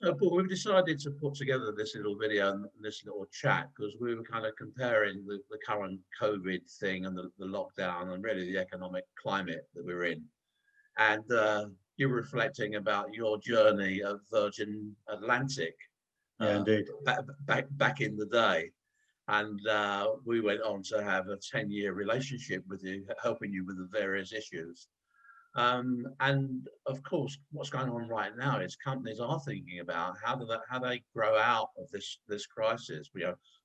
But we've decided to put together this little video and this little chat because we were kind of comparing the current COVID thing and the lockdown and really the economic climate that we're in. And you were reflecting about your journey of Virgin Atlantic Yeah, indeed. back in the day. And we went on to have a 10-year relationship with you, helping you with the various issues. And of course, what's going on right now is companies are thinking about how they grow out of this crisis.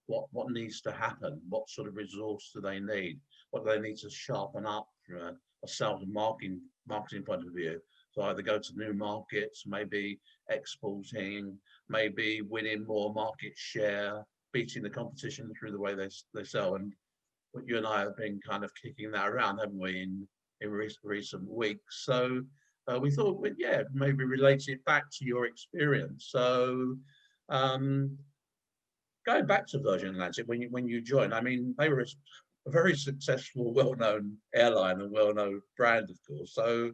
What needs to happen? What sort of resource do they need? What do they need to sharpen up from a sales and marketing point of view? So either go to new markets, maybe exporting, maybe winning more market share, beating the competition through the way they sell. And what you and I have been kind of kicking that around, haven't we, in recent weeks? So we thought, well, yeah, maybe relate it back to your experience. So um, going back to Virgin Atlantic, when you joined, I mean, they were a very successful, well-known airline and well-known brand, of course. So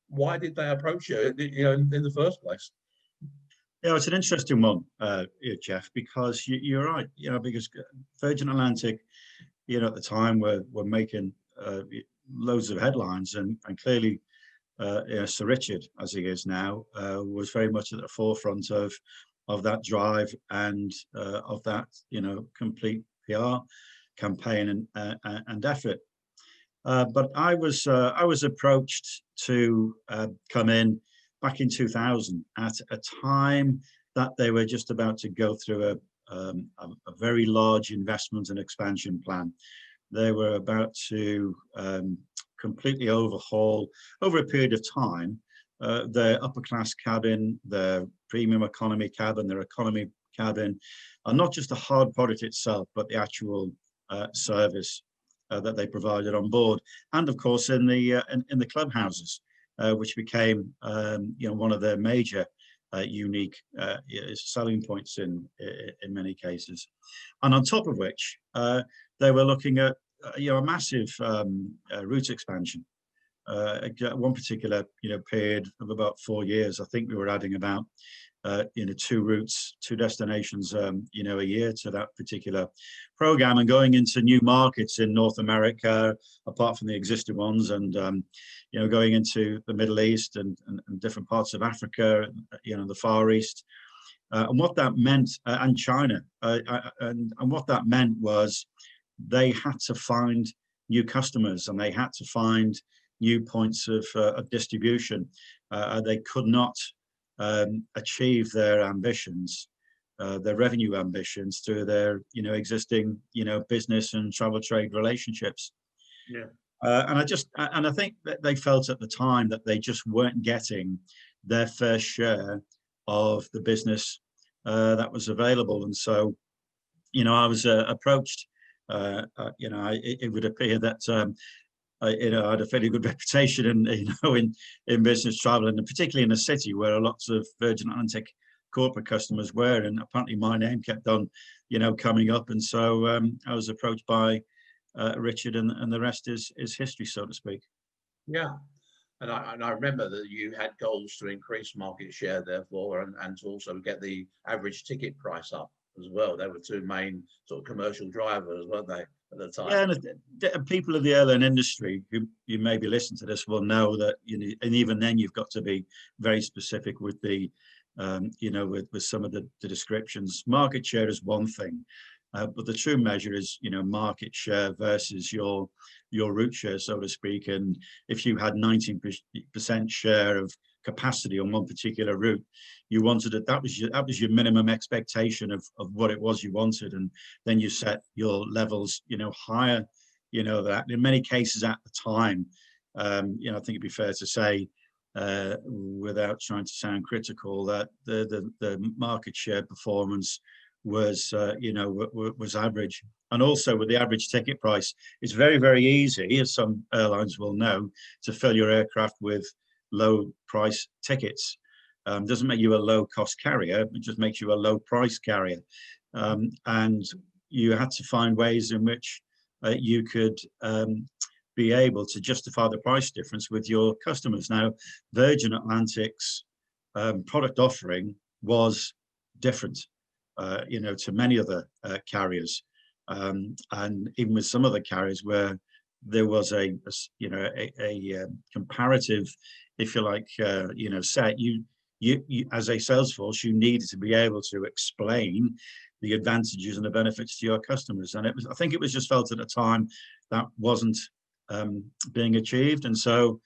why did they approach you, in the first place? Yeah, it's an interesting one, Jeff, because you're right. Because Virgin Atlantic, at the time were making loads of headlines, and clearly, Sir Richard, as he is now, was very much at the forefront of that drive and of that complete PR campaign and effort. But I was approached to come in back in 2000 at a time that they were just about to go through a very large investment and expansion plan. They were about to completely overhaul, over a period of time, their upper class cabin, their premium economy cabin, their economy cabin, and not just the hard product itself, but the actual service that they provided on board, and of course in the clubhouses, which became one of their major unique selling points in many cases. And on top of which, they were looking at a massive route expansion. One particular period of about 4 years, I think we were adding about 2 routes, 2 destinations a year to that particular program, and going into new markets in North America apart from the existing ones, and going into the Middle East and different parts of Africa, the Far East, and what that meant, and China, and what that meant was they had to find new customers, and they had to find new points of distribution. They could not achieve their ambitions, their revenue ambitions, through their existing business and travel trade relationships. Yeah. And I think that they felt at the time that they just weren't getting their fair share of the business that was available. And so, I was approached. It would appear that I had a fairly good reputation in business travel, and particularly in a city where lots of Virgin Atlantic corporate customers were, and apparently my name kept on, coming up. And so I was approached by Richard, and the rest is history, so to speak. Yeah. And I remember that you had goals to increase market share, therefore, and to also get the average ticket price up as well. They were 2 main sort of commercial drivers, weren't they, at the time? Yeah, and people of the airline industry who you maybe listen to this will know that, and even then you've got to be very specific with the, with some of the descriptions. Market share is one thing, but the true measure is, market share versus your route share, so to speak. And if you had 19% share of capacity on one particular route, you wanted it, that was your minimum expectation of what it was you wanted, and then you set your levels higher, that in many cases at the time, I think it'd be fair to say, without trying to sound critical, that the market share performance was was average. And also with the average ticket price, it's very, very easy, as some airlines will know, to fill your aircraft with low price tickets. Doesn't make you a low cost carrier, it just makes you a low price carrier. And you had to find ways in which you could be able to justify the price difference with your customers. Now, Virgin Atlantic's product offering was different, to many other carriers, and even with some other carriers where there was a comparative, if you like, set. You as a sales force, you needed to be able to explain the advantages and the benefits to your customers, and I think it was just felt at the time that wasn't being achieved, and so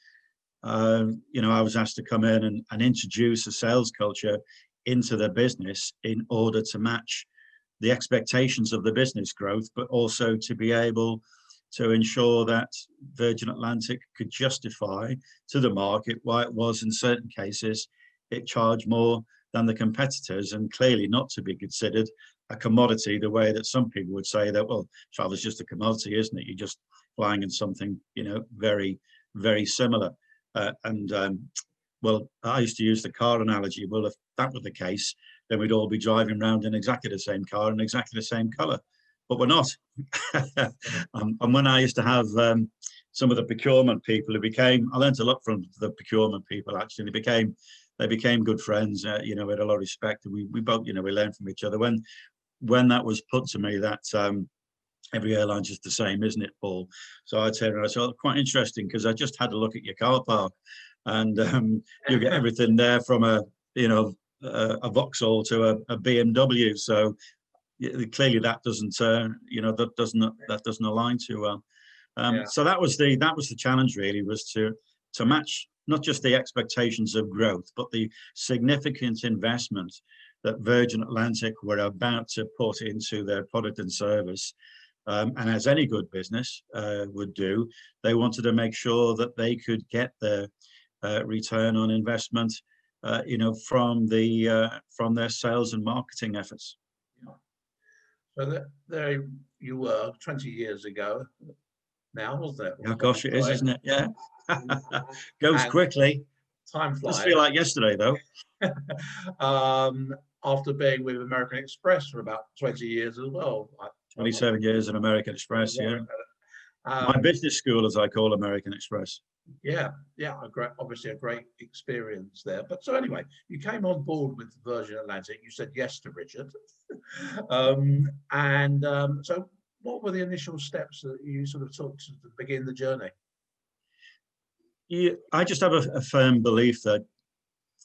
I was asked to come in and introduce a sales culture into the business in order to match the expectations of the business growth, but also to be able to ensure that Virgin Atlantic could justify to the market why it was, in certain cases, it charged more than the competitors, and clearly not to be considered a commodity the way that some people would say that, well, travel's just a commodity, isn't it? You're just flying in something, very, very similar. Well, I used to use the car analogy. Well, if that were the case, then we'd all be driving around in exactly the same car and exactly the same color, but we're not. And when I used to have some of the procurement people I learned a lot from the procurement people, actually. They became good friends, we had a lot of respect, and we both, we learned from each other. When that was put to me that every airline's just the same, isn't it, Paul? So I turned around, I said, quite interesting, because I just had a look at your car park, and you get everything there from a Vauxhall to a BMW. So clearly that doesn't, that doesn't align too well. So that was the challenge, really, was to match not just the expectations of growth, but the significant investment that Virgin Atlantic were about to put into their product and service. And as any good business would do, they wanted to make sure that they could get their return on investment, from their sales and marketing efforts. Yeah. So there you were 20 years ago now, wasn't it? Oh gosh, it is, isn't it? Yeah. Goes quickly. Time flies. Does feel like yesterday, though. After being with American Express for about 20 years as well. 27 years in American Express, yeah. My business school, as I call American Express. Yeah, obviously a great experience there. But so anyway, you came on board with Virgin Atlantic. You said yes to Richard. So what were the initial steps that you sort of took to begin the journey? I just have a firm belief that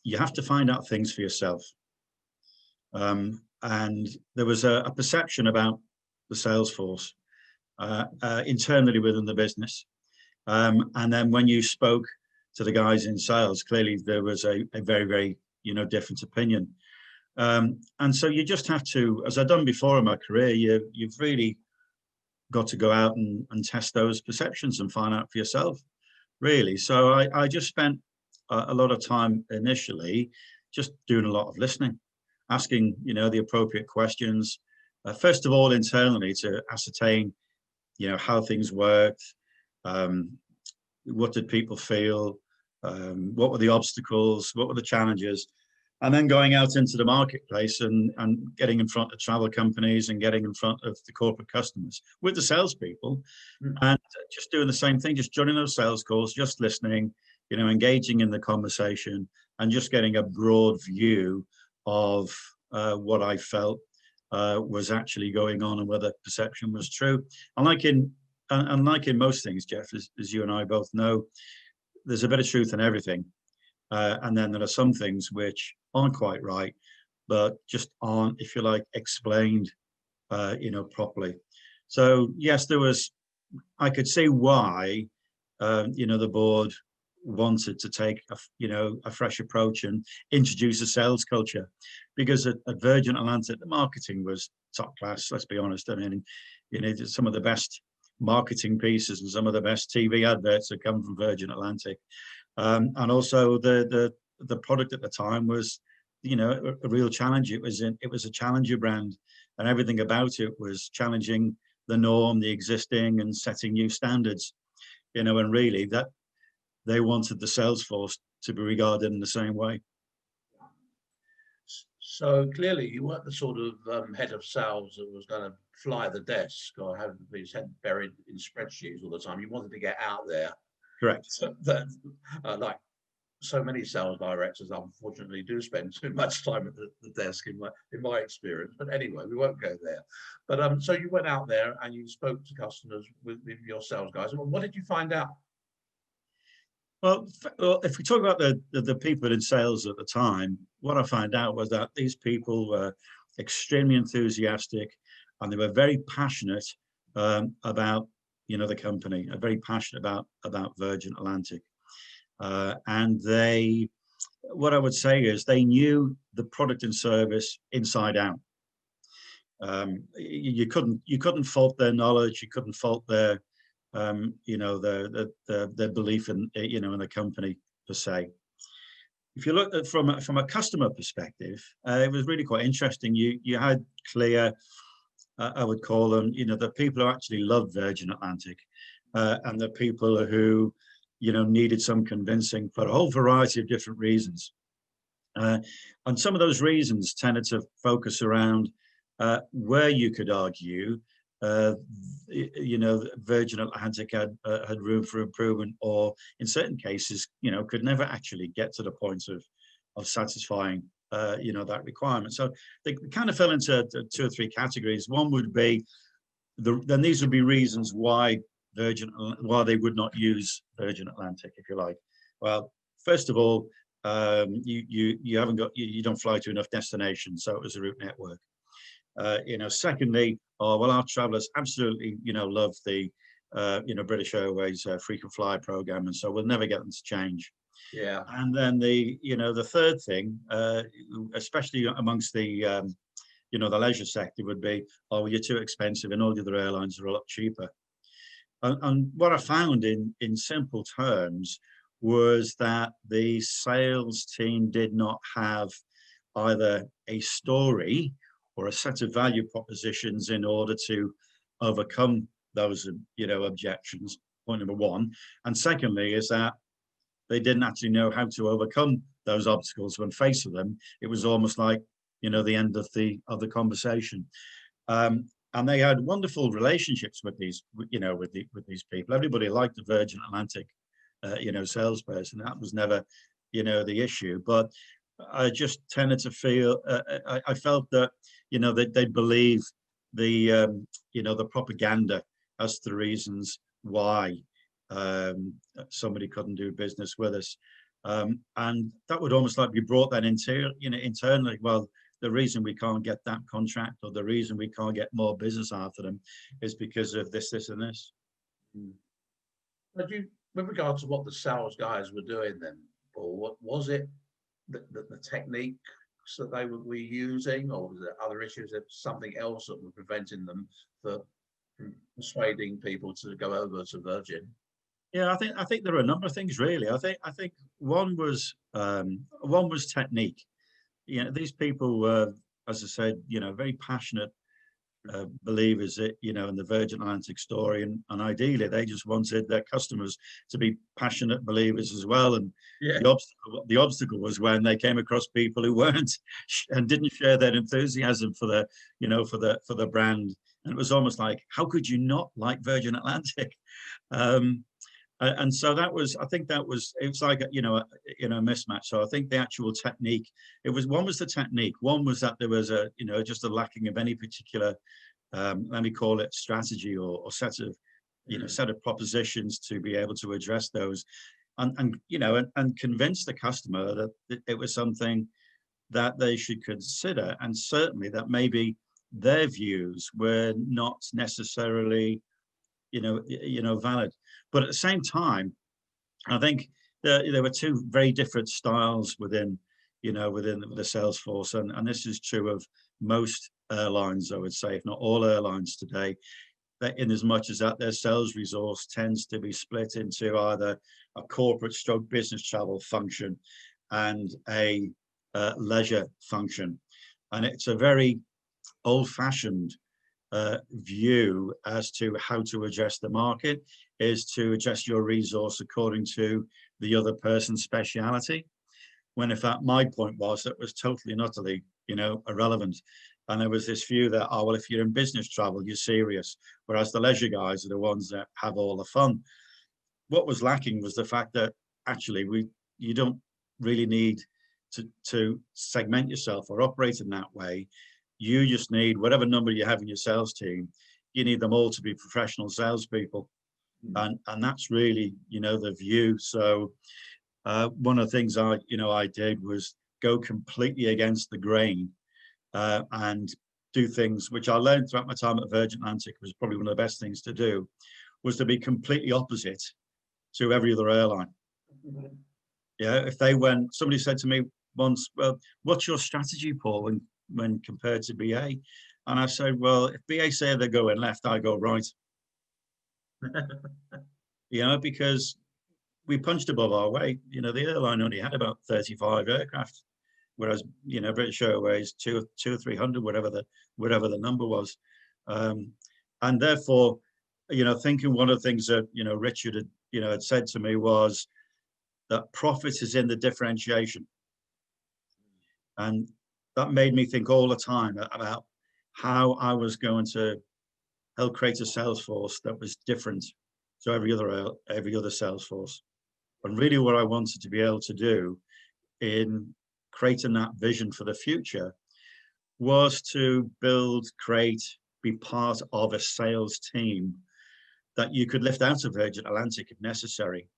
you have to find out things for yourself. And there was a perception about the sales force internally within the business. And then when you spoke to the guys in sales, clearly there was a very, very, different opinion. And so you just have to, as I've done before in my career, you've really got to go out and test those perceptions and find out for yourself, really. So I just spent a lot of time initially just doing a lot of listening, asking, the appropriate questions, first of all, internally, to ascertain, how things worked. What did people feel? What were the obstacles? What were the challenges? And then going out into the marketplace and getting in front of travel companies and getting in front of the corporate customers with the salespeople, and just doing the same thing, just joining those sales calls, just listening, engaging in the conversation, and just getting a broad view of what I felt was actually going on and whether perception was true. And like in most things, Jeff, as you and I both know, there's a bit of truth in everything. And then there are some things which aren't quite right, but just aren't, if you like, explained, properly. So yes, I could see why, the board wanted to take a fresh approach and introduce a sales culture, because at Virgin Atlantic, the marketing was top class. Let's be honest. I mean, some of the best marketing pieces and some of the best TV adverts that come from Virgin Atlantic. And also the product at the time was, a real challenge. It was a challenger brand, and everything about it was challenging the norm, the existing, and setting new standards. And really that they wanted the sales force to be regarded in the same way. So clearly you weren't the sort of head of sales that was going to fly the desk or have his head buried in spreadsheets all the time. You wanted to get out there. Correct. So like so many sales directors unfortunately do spend too much time at the desk in my experience. But anyway, we won't go there. But so you went out there and you spoke to customers with your sales guys. What did you find out? Well, if we talk about the people in sales at the time, what I found out was that these people were extremely enthusiastic, and they were very passionate about the company, are very passionate about Virgin Atlantic, and what I would say is they knew the product and service inside out. You couldn't fault their knowledge, you couldn't fault their their belief in in the company per se. If you look at from a customer perspective, it was really quite interesting. You had clear, I would call them, the people who actually loved Virgin Atlantic, and the people who needed some convincing for a whole variety of different reasons. And some of those reasons tended to focus around where you could argue Virgin Atlantic had room for improvement, or in certain cases, could never actually get to the point of satisfying, that requirement. So they kind of fell into two or three categories. One would be then these would be reasons why they would not use Virgin Atlantic, if you like. Well, first of all, you don't fly to enough destinations, so it was a route network. Secondly, our travelers absolutely, love the, British Airways frequent flyer program, and so we'll never get them to change. Yeah. And then the third thing, especially amongst the, the leisure sector, would be, oh, well, you're too expensive, and all the other airlines are a lot cheaper. And what I found in simple terms was that the sales team did not have either a story or a set of value propositions in order to overcome those, objections, point number one. And secondly is that they didn't actually know how to overcome those obstacles when faced with them. It was almost like, the end of the conversation. And they had wonderful relationships with these, with these people. Everybody liked the Virgin Atlantic, salesperson. That was never, the issue. But I just tended to feel, I felt that, that they believe the, the propaganda as to the reasons why somebody couldn't do business with us. And that would almost like be brought then internally. Well, the reason we can't get that contract, or the reason we can't get more business after them, is because of this, this, and this. But with regard to what the sales guys were doing then, Paul, what was it? The techniques that they were using, or was there other issues, that something else that were preventing them from persuading people to go over to Virgin? Yeah, I think there are a number of things really. I think one was technique. These people were, as I said, very passionate believers, in the Virgin Atlantic story, and ideally they just wanted their customers to be passionate believers as well. And yeah, the obstacle was when they came across people who weren't and didn't share their enthusiasm for the brand. And it was almost like, how could you not like Virgin Atlantic? And so that was, I think it was like a mismatch. So I think the actual technique, one was the technique, one was that there was just a lacking of any particular, let me call it strategy or set of, set of propositions to be able to address those, and convince the customer that it was something that they should consider, and certainly that maybe their views were not necessarily valid. But at the same time, I think there were two very different styles within the sales force, and this is true of most airlines, I would say, if not all airlines today, that in as much as that their sales resource tends to be split into either a corporate stroke business travel function and a leisure function. And it's a very old-fashioned view as to how to address the market, is to adjust your resource according to the other person's speciality, when in fact my point was that was totally and utterly irrelevant. And there was this view that, oh well, if you're in business travel you're serious, whereas the leisure guys are the ones that have all the fun. What was lacking was the fact that actually you don't really need to segment yourself or operate in that way. You just need whatever number you have in your sales team, you need them all to be professional salespeople. And that's really, the view. So one of the things I did was go completely against the grain and do things which I learned throughout my time at Virgin Atlantic was probably one of the best things to do, was to be completely opposite to every other airline. Yeah, if somebody said to me once, well, what's your strategy, Paul, when compared to BA? And I said, well, if BA say they're going left, I go right. Because we punched above our weight. The airline only had about 35 aircraft, whereas British Airways two or 300, whatever the number was, and therefore, thinking one of the things that Richard had said to me was that profit is in the differentiation, and that made me think all the time about how I was going to help create a sales force that was different to every other sales force. And really what I wanted to be able to do in creating that vision for the future was to be part of a sales team that you could lift out of Virgin Atlantic if necessary,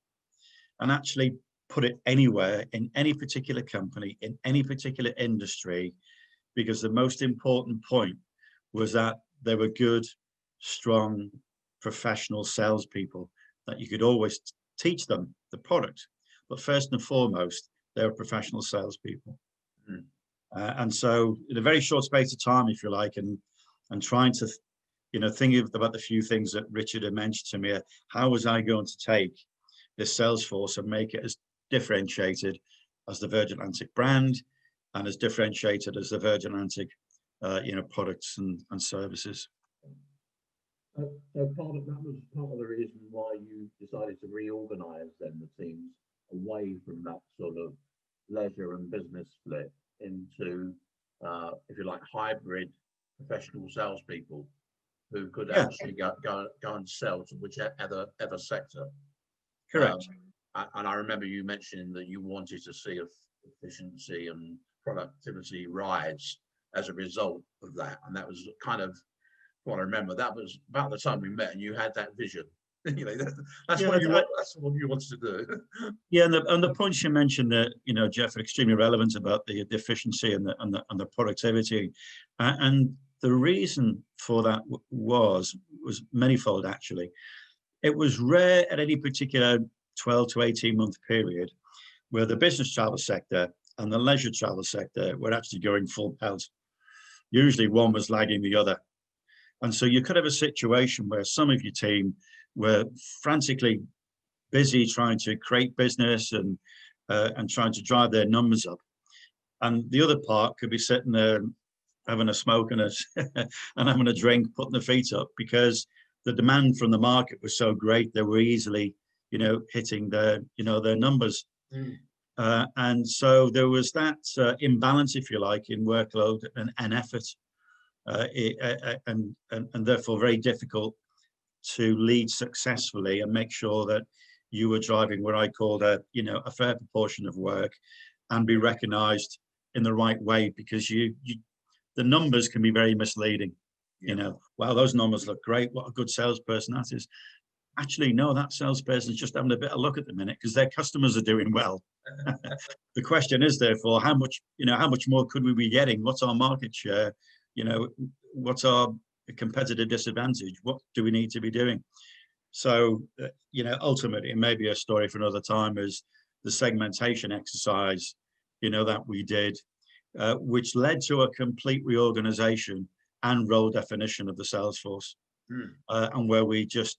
and actually put it anywhere in any particular company, in any particular industry, because the most important point was that they were good, strong, professional salespeople that you could always teach them the product. But first and foremost, they were professional salespeople. And so in a very short space of time, if you like, and trying to, thinking about the few things that Richard had mentioned to me, how was I going to take this sales force and make it as differentiated as the Virgin Atlantic brand and as differentiated as the Virgin Atlantic, products and services. So that was part of the reason why you decided to reorganize then the teams away from that sort of leisure and business split into, if you like, hybrid professional salespeople who could actually go and sell to whichever sector. Correct. And I remember you mentioning that you wanted to see efficiency and productivity rise as a result of that, and that was kind of what I remember. That was about the time we met, and you had that vision. That's what you wanted to do. Yeah, and the points you mentioned that Jeff, are extremely relevant about the efficiency and the productivity, and the reason for that was manifold. Actually, it was rare at any particular 12 to 18 month period where the business travel sector and the leisure travel sector were actually going full pelt. Usually, one was lagging the other. And so you could have a situation where some of your team were frantically busy trying to create business and trying to drive their numbers up. And the other part could be sitting there having a smoke and having a drink, putting their feet up, because the demand from the market was so great they were easily, hitting their numbers. And so there was that imbalance, if you like, in workload and effort. And therefore very difficult to lead successfully and make sure that you were driving what I called a fair proportion of work and be recognized in the right way, because the numbers can be very misleading. Wow, those numbers look great, what a good salesperson that is. Actually, no, that salesperson is just having a bit of luck at the minute because their customers are doing well. The question is, therefore, how much more could we be getting? What's our market share? What's our competitive disadvantage? What do we need to be doing? So, ultimately, it may be a story for another time, is the segmentation exercise, that we did, which led to a complete reorganization and role definition of the sales force, and where we just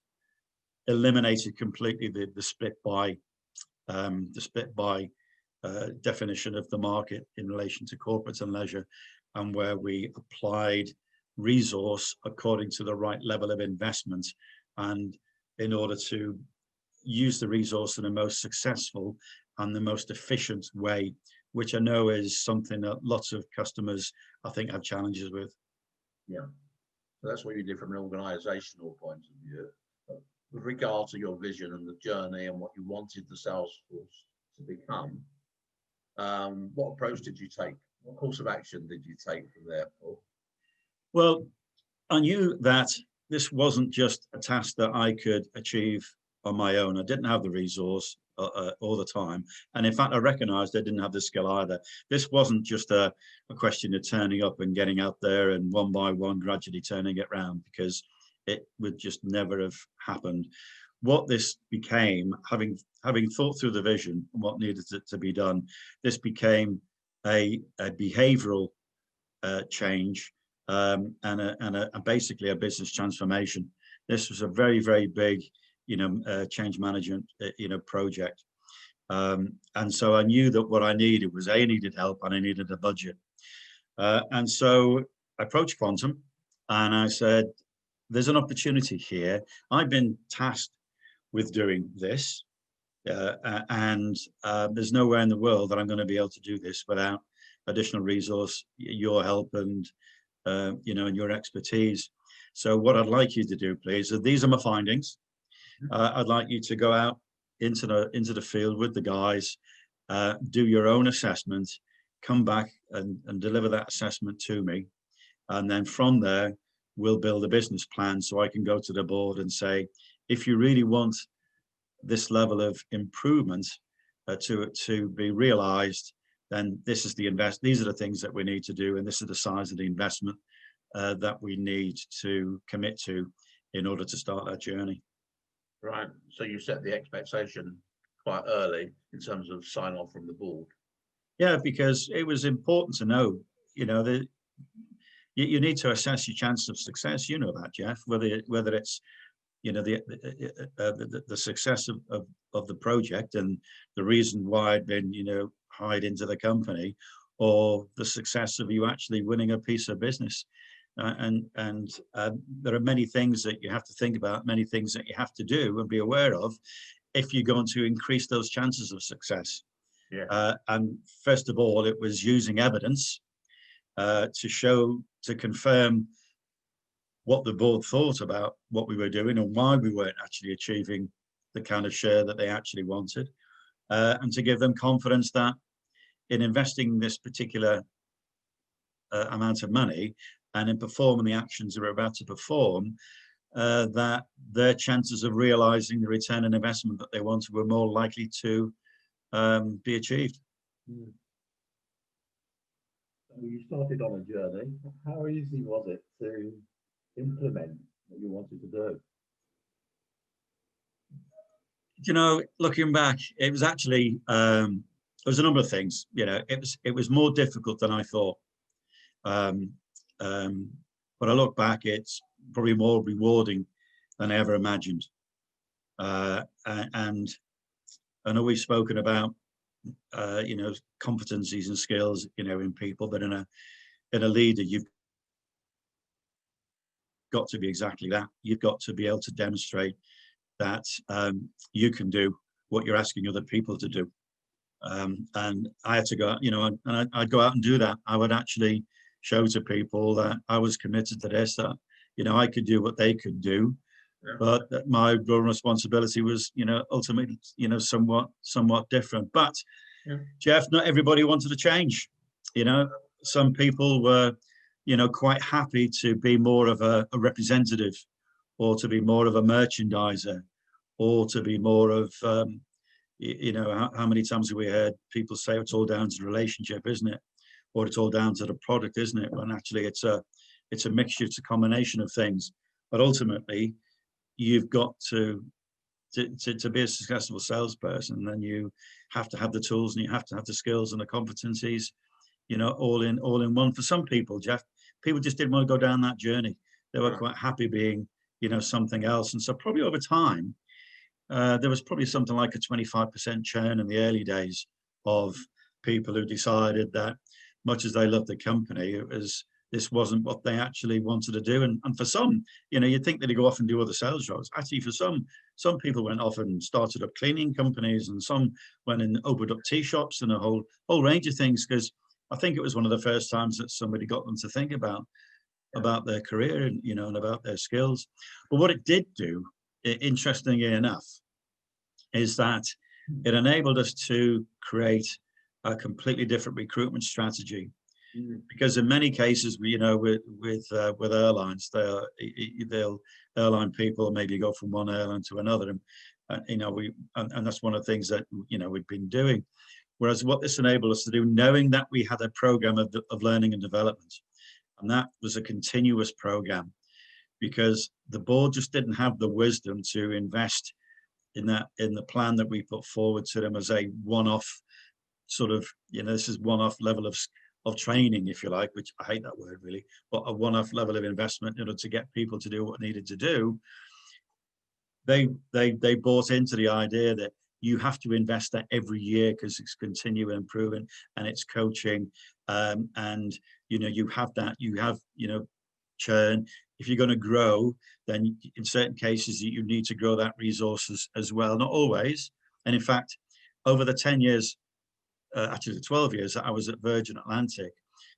eliminated completely the split by definition of the market in relation to corporate and leisure, and where we applied resource according to the right level of investment, and in order to use the resource in the most successful and the most efficient way, which I know is something that lots of customers, I think, have challenges with. Yeah, so that's what you did from an organizational point of view. But with regard to your vision and the journey and what you wanted the sales force to become, What approach did you take? What course of action did you take from there, Paul? Well, I knew that this wasn't just a task that I could achieve on my own. I didn't have the resource all the time. And in fact, I recognized I didn't have the skill either. This wasn't just a question of turning up and getting out there and one by one gradually turning it around, because it would just never have happened. What this became, having thought through the vision and what needed to be done, this became a behavioral change, and basically a business transformation. This was a very, very big, change management, project. And so I knew that what I needed was I needed help and I needed a budget. And so I approached Quantum and I said, there's an opportunity here. I've been tasked with doing this, and there's nowhere in the world that I'm going to be able to do this without additional resource, your help, and and your expertise. So what I'd like you to do, please, these are my findings. I'd like you to go out into the field with the guys, do your own assessment, come back and deliver that assessment to me, and then from there we'll build a business plan so I can go to the board and say, if you really want this level of improvement to be realized, then this is these are the things that we need to do, and this is the size of the investment that we need to commit to in order to start that journey. Right. So you set the expectation quite early in terms of sign off from the board. Yeah, because it was important to know, that you need to assess your chance of success. You know that, Jeff, whether it's the success of the project and the reason why I'd been hired into the company, or the success of you actually winning a piece of business. And there are many things that you have to think about, many things that you have to do and be aware of if you're going to increase those chances of success. Yeah. And first of all, it was using evidence to confirm what the board thought about what we were doing and why we weren't actually achieving the kind of share that they actually wanted, and to give them confidence that in investing this particular amount of money and in performing the actions they're about to perform, that their chances of realizing the return on investment that they wanted were more likely to be achieved. So you started on a journey. How easy was it to implement what you wanted to do? Looking back, it was actually there was a number of things. It was more difficult than I thought. But I look back, it's probably more rewarding than I ever imagined. And I know we've spoken about competencies and skills in people, but in a leader, you've got to be exactly that. You've got to be able to demonstrate that you can do what you're asking other people to do. And I had to go, and I'd go out and do that. I would actually show to people that I was committed to this, that I could do what they could do, yeah, but that my role and responsibility was ultimately somewhat different. But yeah, Jeff, not everybody wanted to change. Some people were quite happy to be more of a representative, or to be more of a merchandiser, or to be more of how many times have we heard people say it's all down to the relationship, isn't it? Or it's all down to the product, isn't it? When actually it's a mixture, it's a combination of things. But ultimately, you've got to be a successful salesperson, then you have to have the tools and you have to have the skills and the competencies, all in one. For some people, Jeff, people just didn't want to go down that journey. They were quite happy being, something else. And so probably over time, there was probably something like a 25% churn in the early days of people who decided that, much as they loved the company, this wasn't what they actually wanted to do. And for some, you'd think that they go off and do other sales roles. Actually, for some people went off and started up cleaning companies, and some went and opened up tea shops and a whole range of things, because I think it was one of the first times that somebody got them to think about their career and, and about their skills. But what it did do, interestingly enough, is that it enabled us to create a completely different recruitment strategy. Mm. Because in many cases, with airlines, they'll airline people maybe go from one airline to another, and and that's one of the things that we've been doing. Whereas what this enabled us to do, knowing that we had a program of learning and development, and that was a continuous program, because the board just didn't have the wisdom to invest in the plan that we put forward to them as a one-off sort of, this is one-off level of training, if you like, which I hate that word really, but a one-off level of investment in order to get people to do what needed to do. They bought into the idea that you have to invest that every year because it's continuing improving and it's coaching, and you have churn. If you're going to grow, then in certain cases you need to grow that resources as well. Not always, and in fact, over the 10 years, actually the 12 years that I was at Virgin Atlantic,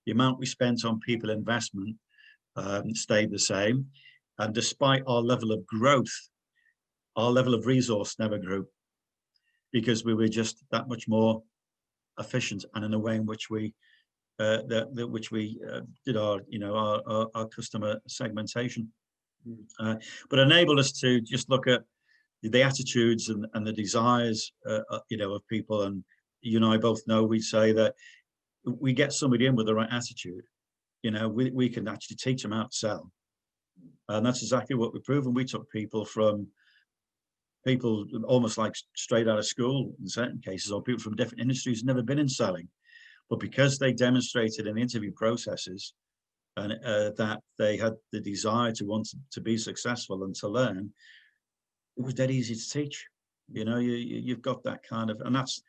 the amount we spent on people investment stayed the same, and despite our level of growth, our level of resource never grew, because we were just that much more efficient, and in the way in which we did our customer segmentation. But enabled us to just look at the attitudes and the desires of people. And you and I both know, we say that we get somebody in with the right attitude, we can actually teach them how to sell. And that's exactly what we've proven. We took people almost like straight out of school in certain cases, or people from different industries, never been in selling, but because they demonstrated in the interview processes and that they had the desire to want to be successful and to learn, it was dead easy to teach. You've got that kind of, and that's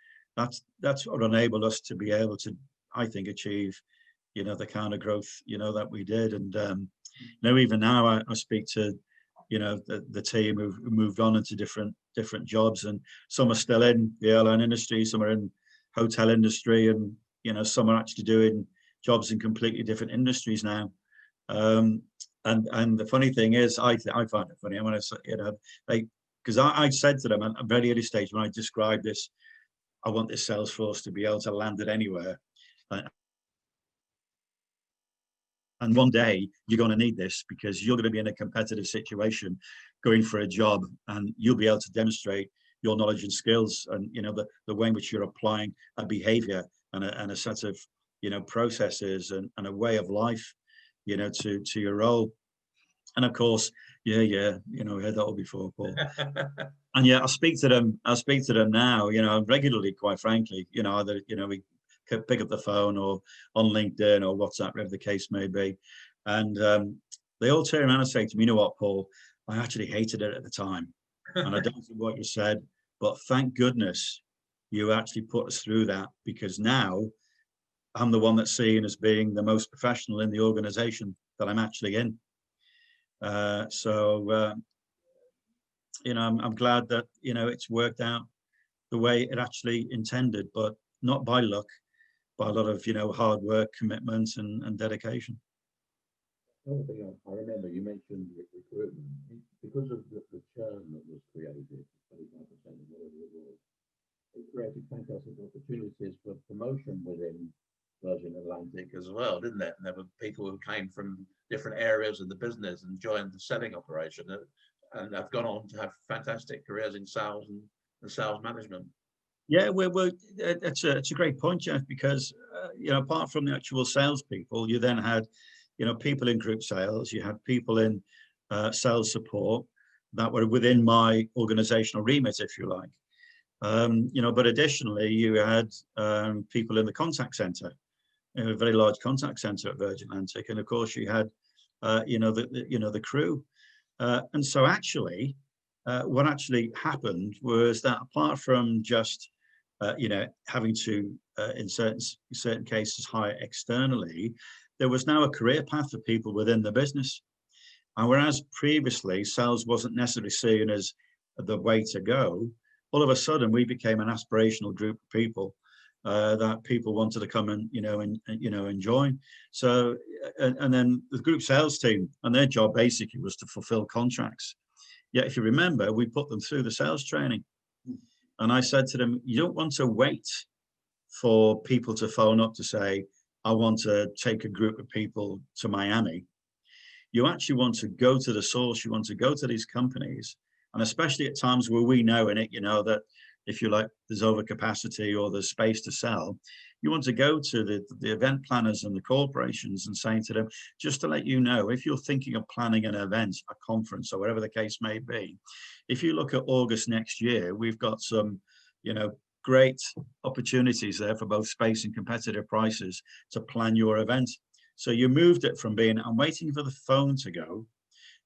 what enabled us to be able to, I think, achieve the kind of growth that we did. And even now I speak to the team who've moved on into different jobs, and some are still in the airline industry, some are in hotel industry, and some are actually doing jobs in completely different industries now. And the funny thing is, I find it funny. I want to because I said to them at a very early stage when I described this, I want this sales force to be able to land it anywhere. And one day you're going to need this, because you're going to be in a competitive situation going for a job, and you'll be able to demonstrate your knowledge and skills, and the way in which you're applying a behavior and a set of processes and a way of life to your role. And of course, I heard that all before, Paul. And I speak to them now, regularly, quite frankly. Either we pick up the phone or on LinkedIn or WhatsApp, whatever the case may be, and they all turn around and say to me, "You know what, Paul, I actually hated it at the time, and I don't know what you said, but thank goodness you actually put us through that, because now I'm the one that's seen as being the most professional in the organization that I'm actually in." I'm glad that it's worked out the way it actually intended, but not by luck, by a lot of hard work, commitment, and dedication. Another thing I remember, you mentioned recruitment. Because of the churn that was created, 25% of whatever it was, it created fantastic opportunities for promotion within Virgin Atlantic as well, didn't it? And there were people who came from different areas of the business and joined the selling operation, and have gone on to have fantastic careers in sales and sales management. Yeah, it's a great point, Jeff, because apart from the actual salespeople, you then had people in group sales, you had people in sales support that were within my organizational remit, if you like. But additionally, you had people in the contact center, a very large contact center at Virgin Atlantic, and of course you had the crew, and so actually what actually happened was that, apart from just having to in certain cases hire externally, there was now a career path for people within the business. And whereas previously sales wasn't necessarily seen as the way to go, all of a sudden we became an aspirational group of people that people wanted to come and join. So and then the group sales team, and their job basically was to fulfill contracts. Yet if you remember, we put them through the sales training, and I said to them, you don't want to wait for people to phone up to say, I want to take a group of people to Miami. You actually want to go to the source. You want to go to these companies, and especially at times where we know in it, that if you like, there's overcapacity or there's space to sell, you want to go to the event planners and the corporations and saying to them, just to let you know, if you're thinking of planning an event, a conference, or whatever the case may be, if you look at August next year, we've got some, great opportunities there for both space and competitive prices to plan your event. So you moved it from being, I'm waiting for the phone to go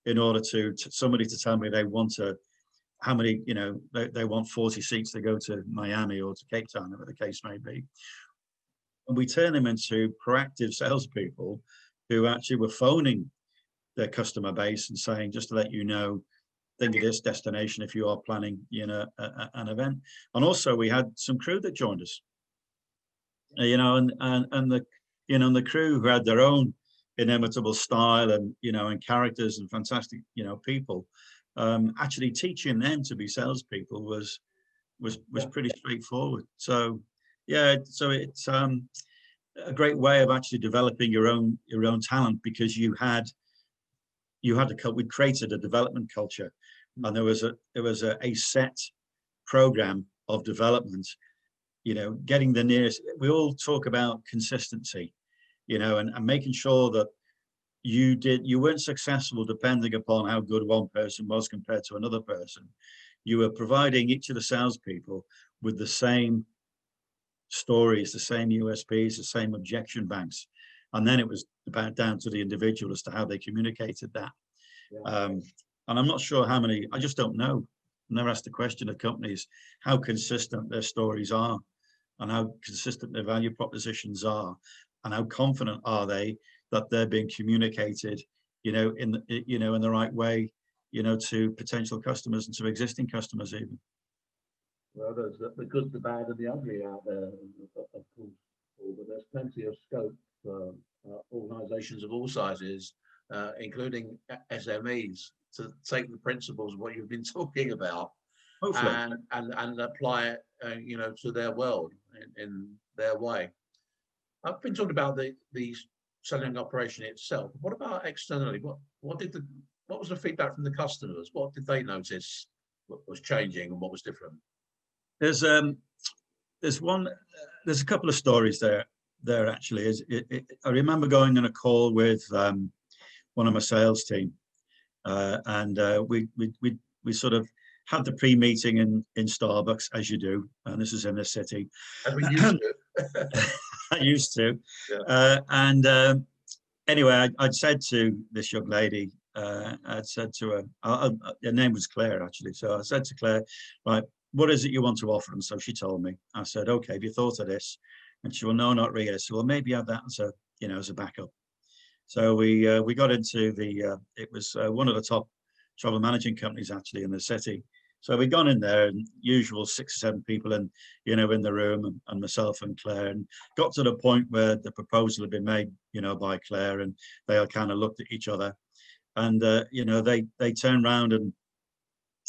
in order to somebody to tell me they want how many, they want 40 seats to go to Miami or to Cape Town, whatever the case may be. And we turn them into proactive salespeople who actually were phoning their customer base and saying, just to let you know, think of this destination if you are planning, an event. And also we had some crew that joined us, and the crew who had their own inimitable style and, and characters and fantastic, people, actually teaching them to be salespeople was pretty straightforward. So, yeah, so it's a great way of actually developing your own talent, because we created a development culture, and there was a set program of development, getting the nearest. We all talk about consistency, and making sure that you weren't successful depending upon how good one person was compared to another person. You were providing each of the salespeople with the same stories, the same USPs, the same objection banks. And then it was about down to the individual as to how they communicated that. Yeah. And I'm not sure how many, I just don't know. I've never asked the question of companies how consistent their stories are and how consistent their value propositions are and how confident are they that they're being communicated, in the right way, to potential customers and to existing customers even. Well, there's the good, the bad, and the ugly out there, of course, but there's plenty of scope for organisations of all sizes, including SMEs, to take the principles of what you've been talking about and apply it, to their world in their way. I've been talking about the selling operation itself. What about externally? What was the feedback from the customers? What did they notice? What was changing and what was different? There's a couple of stories there actually. I remember going on a call with one of my sales team, and we sort of had the pre-meeting in Starbucks, as you do, and this is in the city. As we used to. I used to. Yeah. Anyway, I'd said to this young lady, I'd said to her, her name was Claire actually. So I said to Claire, right, what is it you want to offer? And so she told me. I said, okay, have you thought of this? And she, well, no, not really. I said, well, maybe have that as a backup. So we got into it was one of the top travel managing companies actually in the city. So we'd gone in there, and usual 6 or 7 people in the room, and myself and Claire, and got to the point where the proposal had been made, by Claire, and they all kind of looked at each other, and they turned around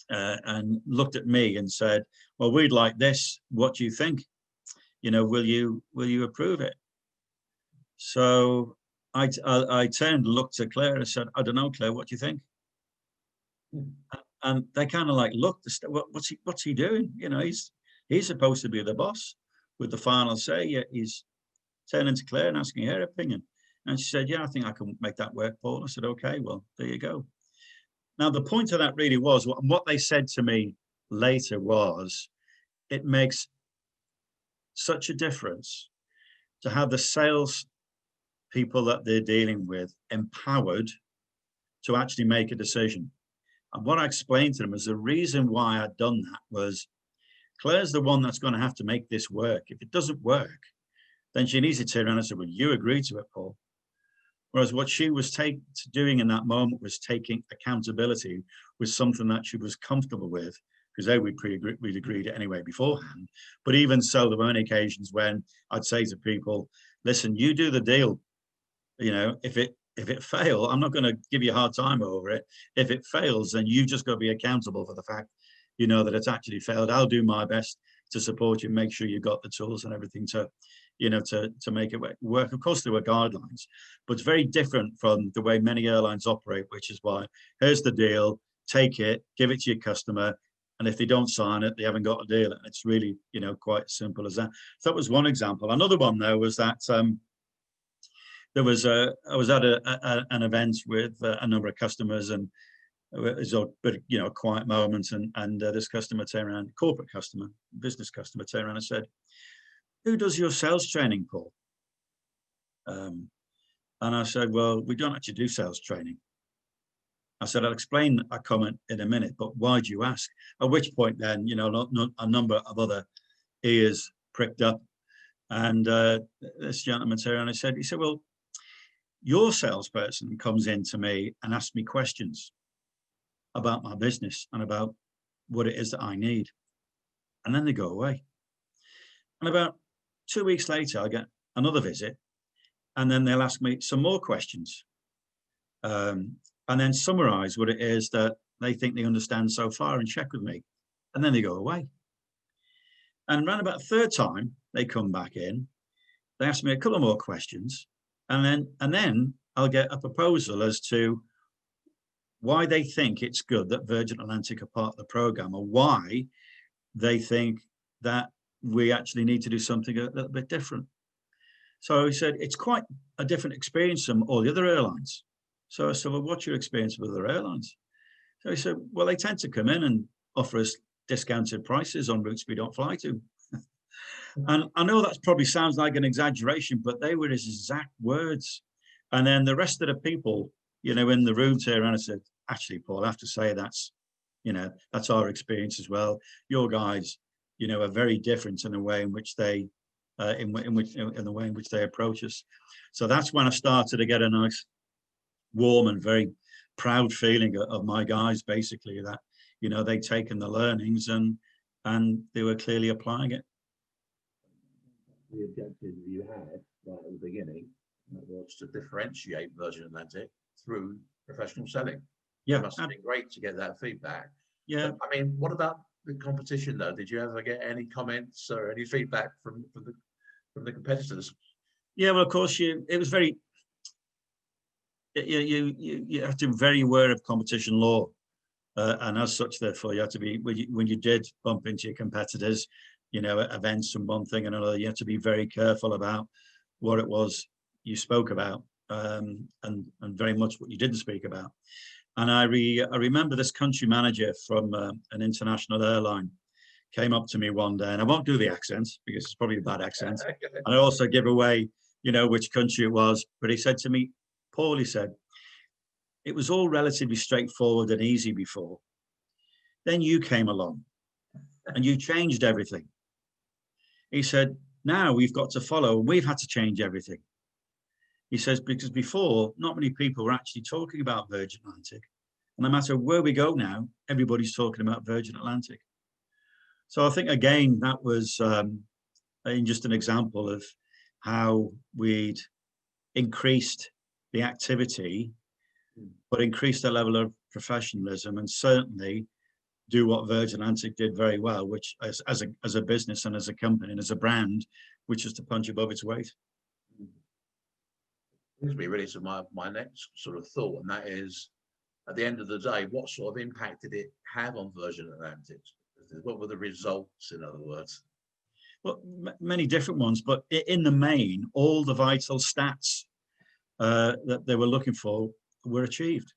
and looked at me and said, well, we'd like this. What do you think? Will you approve it? So I turned and looked at Claire and said, I don't know, Claire, what do you think? And they kind of like looked, what's he doing? He's supposed to be the boss with the final say. Yet he's turning to Claire and asking her opinion. And she said, yeah, I think I can make that work, Paul. I said, okay, well, there you go. Now, the point of that really was, what they said to me later was, it makes such a difference to have the sales people that they're dealing with empowered to actually make a decision. And what I explained to them is the reason why I'd done that was, Claire's the one that's going to have to make this work. If it doesn't work, then she needs to turn around and say, well, you agree to it, Paul. Whereas what she was doing in that moment was taking accountability with something that she was comfortable with, because we'd agreed it anyway beforehand. But even so, there were many occasions when I'd say to people, listen, you do the deal. If it fails, I'm not going to give you a hard time over it. If it fails, then you've just got to be accountable for the fact, that it's actually failed. I'll do my best to support you, make sure you got the tools and everything to, to make it work. Of course, there were guidelines, but it's very different from the way many airlines operate, which is why here's the deal, take it, give it to your customer. And if they don't sign it, they haven't got a deal. And it's really, quite as simple as that. So that was one example. Another one, though, was that I was at an event with a number of customers, and it was a bit, a quiet moment. And this customer turned around, corporate customer, business customer turned around and said, "Who does your sales training, Paul?" And I said, "Well, we don't actually do sales training." I said, "I'll explain a comment in a minute, but why do you ask?" At which point then, a number of other ears pricked up. And this gentleman turned around and he said, "Well, your salesperson comes in to me and asks me questions about my business and about what it is that I need. And then they go away. And about 2 weeks later, I get another visit, and then they'll ask me some more questions. And then summarize what it is that they think they understand so far and check with me. And then they go away. And around about the third time, they come back in, they ask me a couple more questions, and then I'll get a proposal as to why they think it's good that Virgin Atlantic are part of the program, or why they think that we actually need to do something a little bit different. So he said, it's quite a different experience from all the other airlines. So I said, "Well, what's your experience with other airlines?" So he said, "Well, they tend to come in and offer us discounted prices on routes we don't fly to." And I know that probably sounds like an exaggeration, but they were his exact words. And then the rest of the people, in the room turned around and said, "Actually, Paul, I have to say that's our experience as well. Your guys, are very different in the way in which they, in the way in which they approach us." So that's when I started to get a nice, warm and very proud feeling of my guys, basically, that they'd taken the learnings and they were clearly applying it. The objective you had right at the beginning was to differentiate Virgin Atlantic through professional selling. Yeah, it must have been great to get that feedback. Yeah. But, I mean, what about the competition though? Did you ever get any comments or any feedback from the competitors? Yeah, well, of course, it was very, you have to be very aware of competition law, and as such, therefore, you have to be, when you did bump into your competitors, at events and one thing and another, you have to be very careful about what it was you spoke about, and very much what you didn't speak about. And I remember this country manager from an international airline came up to me one day, and I won't do the accent because it's probably a bad accent. And I also give away, which country it was. But he said to me, "Paul," he said, "it was all relatively straightforward and easy before. Then you came along and you changed everything." He said, "Now we've got to follow, and we've had to change everything." He says, "Because before, not many people were actually talking about Virgin Atlantic. And no matter where we go now, everybody's talking about Virgin Atlantic." So I think, again, that was just an example of how we'd increased the activity, but increased the level of professionalism, and certainly do what Virgin Atlantic did very well, which as a business and as a company and as a brand, which is to punch above its weight. Brings me really to my next sort of thought, and that is, at the end of the day, what sort of impact did it have on Virgin Atlantic? What were the results, in other words? Well, many different ones, but in the main, all the vital stats that they were looking for were achieved.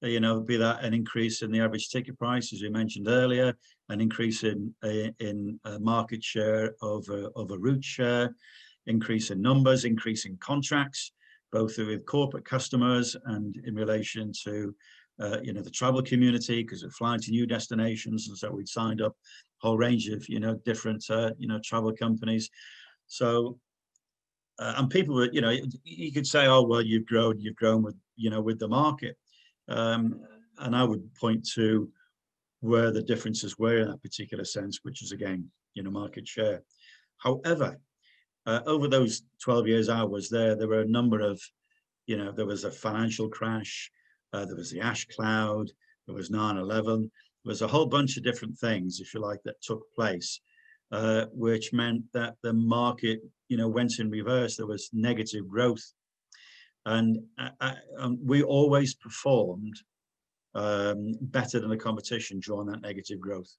Be that an increase in the average ticket price, as we mentioned earlier, an increase in market share over route share, increase in numbers, increase in contracts, both with corporate customers and in relation to the travel community, because we're flying to new destinations, and so we'd signed up a whole range of different travel companies. So and people were, you could say, "Oh, well, you've grown with with the market," and I would point to where the differences were in that particular sense, which is again market share. However, over those 12 years I was there were a number of, there was a financial crash, there was the ash cloud, there was 9/11, there was a whole bunch of different things, if you like, that took place which meant that the market, went in reverse. There was negative growth, and we always performed better than the competition during that negative growth,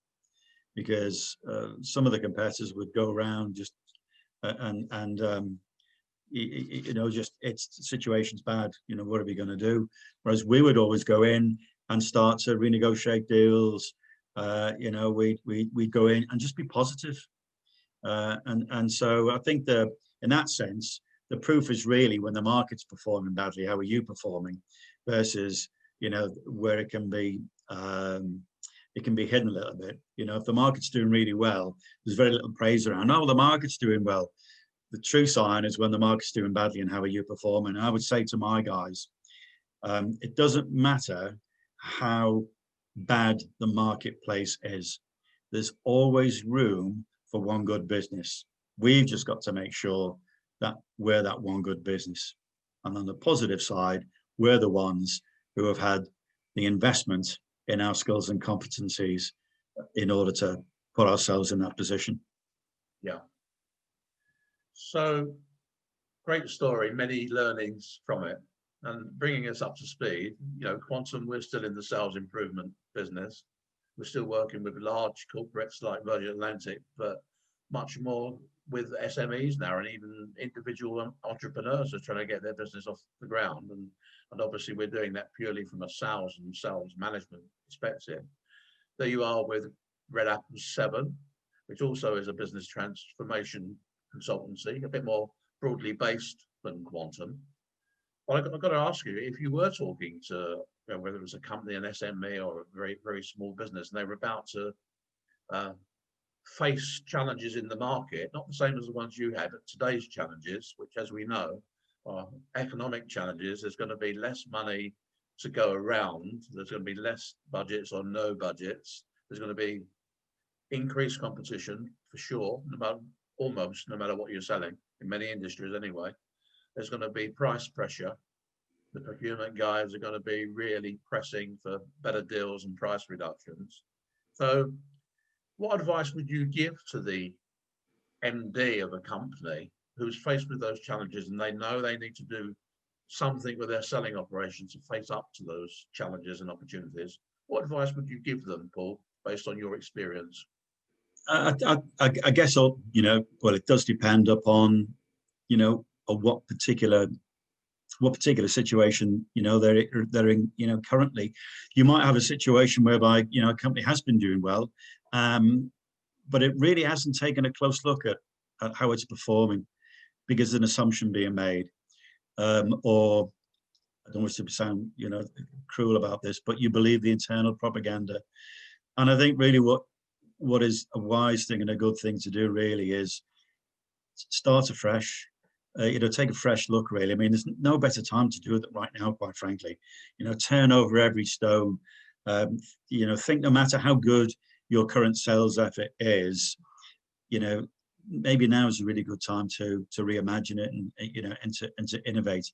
because some of the competitors would go around just just it's the situation's bad. What are we going to do? Whereas we would always go in and start to renegotiate deals. We'd go in and just be positive. And so I think in that sense, the proof is really when the market's performing badly, how are you performing, versus where it can be hidden a little bit. If the market's doing really well, there's very little praise around. Oh, the market's doing well. The true sign is when the market's doing badly and how are you performing. And I would say to my guys, it doesn't matter how bad the marketplace is. There's always room for one good business. We've just got to make sure that we're that one good business. And on the positive side, we're the ones who have had the investment in our skills and competencies in order to put ourselves in that position. Yeah. So great story, many learnings from it. And bringing us up to speed, Quantum, we're still in the sales improvement business. We're still working with large corporates like Virgin Atlantic, but much more with SMEs now, and even individual entrepreneurs are trying to get their business off the ground. And obviously we're doing that purely from a sales and sales management perspective. There you are with Red Apple 7, which also is a business transformation consultancy, a bit more broadly based than Quantum. Well, I've got to ask you, if you were talking to, whether it was a company, an SME, or a very, very small business, and they were about to face challenges in the market, not the same as the ones you had, but today's challenges, which, as we know, are economic challenges. There's going to be less money to go around. There's going to be less budgets or no budgets. There's going to be increased competition for sure, almost no matter what you're selling, in many industries anyway. There's going to be price pressure. The procurement guys are going to be really pressing for better deals and price reductions. So what advice would you give to the MD of a company who's faced with those challenges and they know they need to do something with their selling operations to face up to those challenges and opportunities? What advice would you give them, Paul, based on your experience? I guess, well, it does depend upon, on what particular situation, they're in, currently. You might have a situation whereby, a company has been doing well, but it really hasn't taken a close look at how it's performing, because there's an assumption being made, or I don't want to sound, cruel about this, but you believe the internal propaganda. And I think really what is a wise thing and a good thing to do really is start afresh. Take a fresh look, really. I mean, there's no better time to do it right now, quite frankly. Turn over every stone. Think no matter how good your current sales effort is, maybe now is a really good time to reimagine it and to innovate.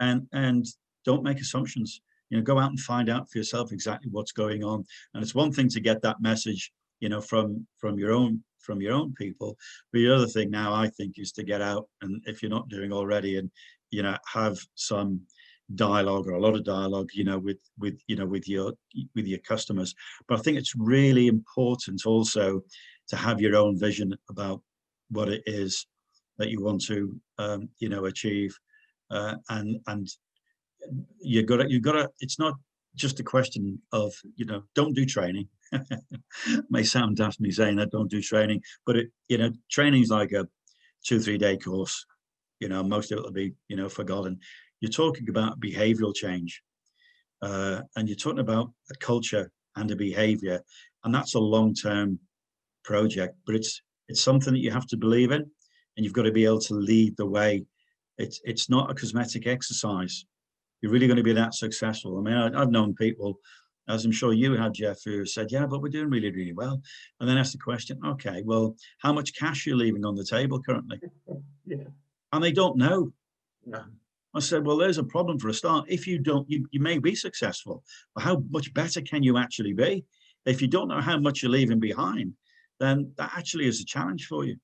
And don't make assumptions. Go out and find out for yourself exactly what's going on. And it's one thing to get that message, from your own people. But the other thing now, I think, is to get out, and if you're not doing already, and have some dialogue, or a lot of dialogue, with your customers. But I think it's really important also to have your own vision about what it is that you want to achieve, and you got to. It's not just a question of don't do training. May sound daft me saying that, don't do training, but training is like a 2-3 day course. Most of it will be forgotten. You're talking about behavioral change, and you're talking about a culture and a behavior, and that's a long-term project, but it's something that you have to believe in, and you've got to be able to lead the way. It's not a cosmetic exercise. You're really going to be that successful. I mean, I've known people, as I'm sure you had, Jeff, who said, yeah, but we're doing really, really well. And then ask the question, okay, well, how much cash are you leaving on the table currently? Yeah. And they don't know. No. I said, well, there's a problem for a start. If you don't, you may be successful, but how much better can you actually be? If you don't know how much you're leaving behind, then that actually is a challenge for you.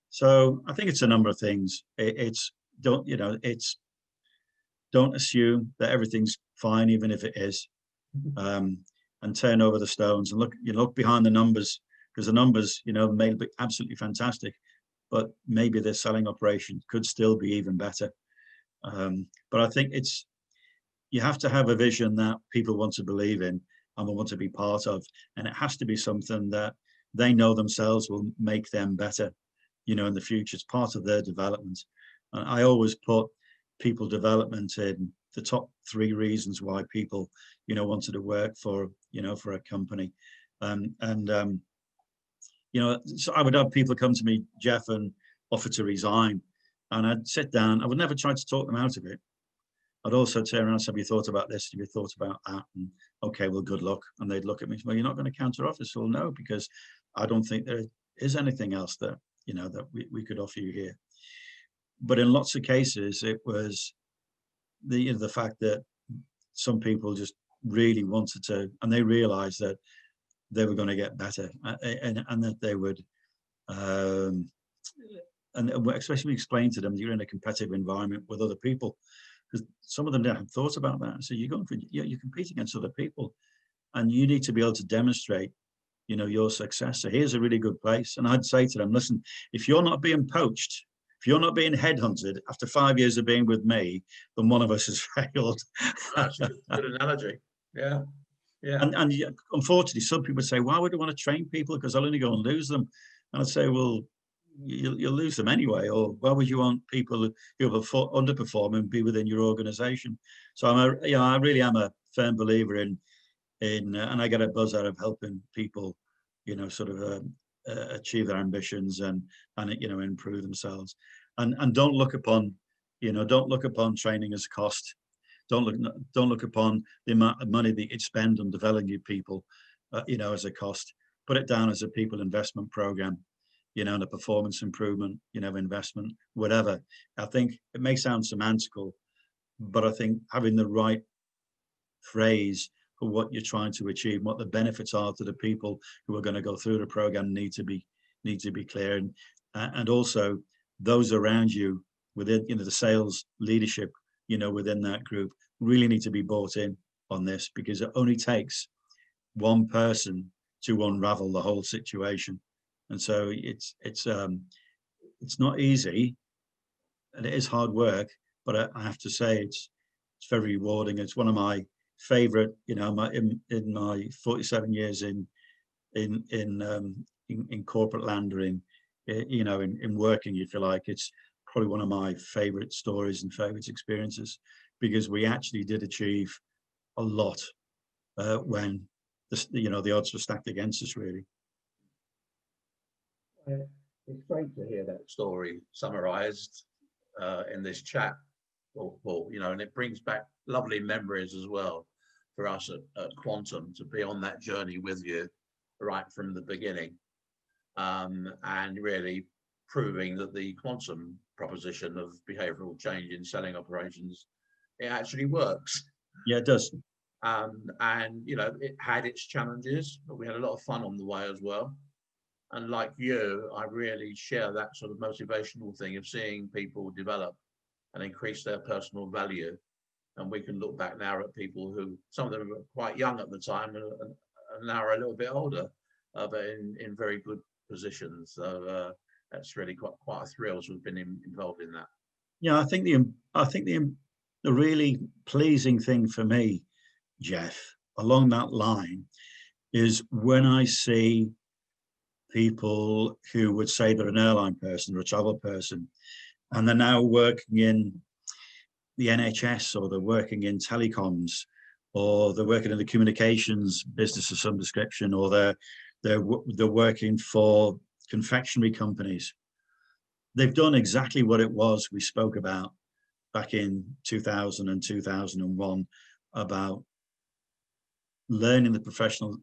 So I think it's a number of things. It's don't assume that everything's fine, even if it is, and turn over the stones and look behind the numbers, because the numbers, may be absolutely fantastic, but maybe the selling operation could still be even better. But I think you have to have a vision that people want to believe in and will want to be part of, and it has to be something that they know themselves will make them better, in the future. It's part of their development. And I always put people development in the top 3 reasons why people, wanted to work for a company. So I would have people come to me, Jeff, and offer to resign, and I'd sit down. I would never try to talk them out of it. I'd also turn around and say, have you thought about this? Have you thought about that? And okay, well, good luck. And they'd look at me, well, you're not going to counter offer? Well, no, because I don't think there is anything else that, that we could offer you here. But in lots of cases, it was the fact that some people just really wanted to, and they realized that they were going to get better, and that they would, and especially explain to them you're in a competitive environment with other people, because some of them hadn't thought about that. So you're competing against other people, and you need to be able to demonstrate, your success. So here's a really good place. And I'd say to them, listen, if you're not being poached, if you're not being headhunted after 5 years of being with me, then one of us has failed. That's a good analogy. Yeah. Yeah. And unfortunately, some people say, why would I want to train people? Because I'll only go and lose them. And I'd say, well, you'll lose them anyway. Or why would you want people who underperform and be within your organization? So I really am a firm believer in and I get a buzz out of helping people, sort of achieve their ambitions and improve themselves. And don't look upon training as a cost. Don't look upon the amount of money that you spend on developing your people, as a cost. Put it down as a people investment program, and a performance improvement, investment, whatever. I think it may sound semantical, but I think having the right phrase for what you're trying to achieve, what the benefits are to the people who are going to go through the program need to be clear, and also those around you within the sales leadership, within that group really need to be bought in on this, because it only takes one person to unravel the whole situation. And so it's not easy, and it is hard work, but I have to say it's very rewarding. It's one of my favorite, in my 47 years in corporate land, or in working, if you like, it's probably one of my favorite stories and favorite experiences, because we actually did achieve a lot when the odds were stacked against us, really. It's great to hear that story summarized in this chat, Paul, and it brings back lovely memories as well for us at Quantum to be on that journey with you right from the beginning, and really proving that the Quantum proposition of behavioral change in selling operations, it actually works. Yeah, it does. And it had its challenges, but we had a lot of fun on the way as well. And like you, I really share that sort of motivational thing of seeing people develop and increase their personal value. And we can look back now at people who, some of them were quite young at the time and now are a little bit older, but in very good positions. So that's really quite a thrill to have been involved in that. Yeah, I think the really pleasing thing for me, Jeff, along that line, is when I see people who would say they're an airline person or a travel person, and they're now working in the NHS, or they're working in telecoms, or they're working in the communications business of some description, or they're working for confectionery companies. They've done exactly what it was we spoke about back in 2000 and 2001 about learning the professional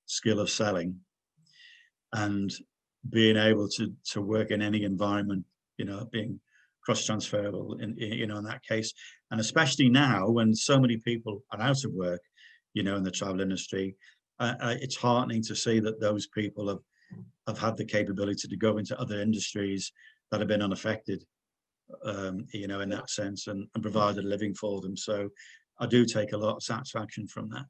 skill of selling and being able to work in any environment, being cross-transferable in that case. And especially now when so many people are out of work, in the travel industry, it's heartening to see that those people have had the capability to go into other industries that have been unaffected, you know, in that sense, and provide a living for them. So I do take a lot of satisfaction from that.